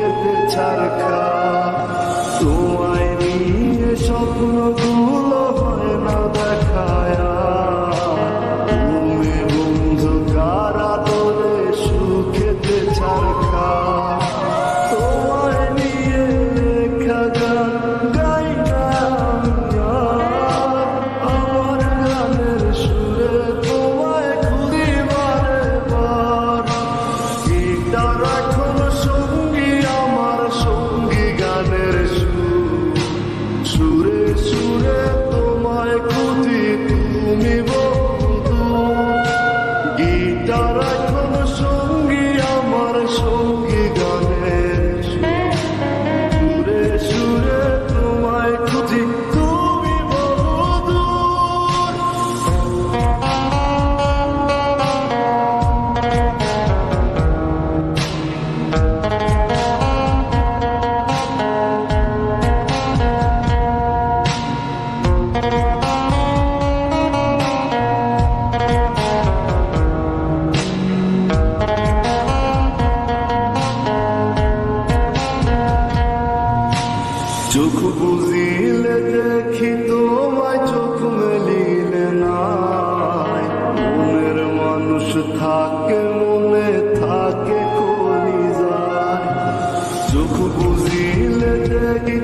খেতে ছাড়খা। তোমায় নিয়ে স্বপ্নগুলো হয় না দেখায়া, তুমি বন্ধু কারা তোরে সুখেতে ছাড়খা। তোমায় নিয়ে লেখা গান গাই না আমার গানের সুরে তোমায় খুঁজি বারে বার। গিটার এখন সঙ্গী আমার সঙ্গী গানের সুরে সুরে তোমায় খুঁজি তুমি বন্ধু। গিটার এখন সঙ্গী আমার সঙ্গী গানের সুরে সুরে তোমায় খুঁজি তুমি বন্ধু। চোখ বুঝিলে দেখি তোমায়, চোখ মেলিলে নাই। মনের মানুষ থাকে মনে থাকে কলিজায়। চোখ বুঝিলে দেখি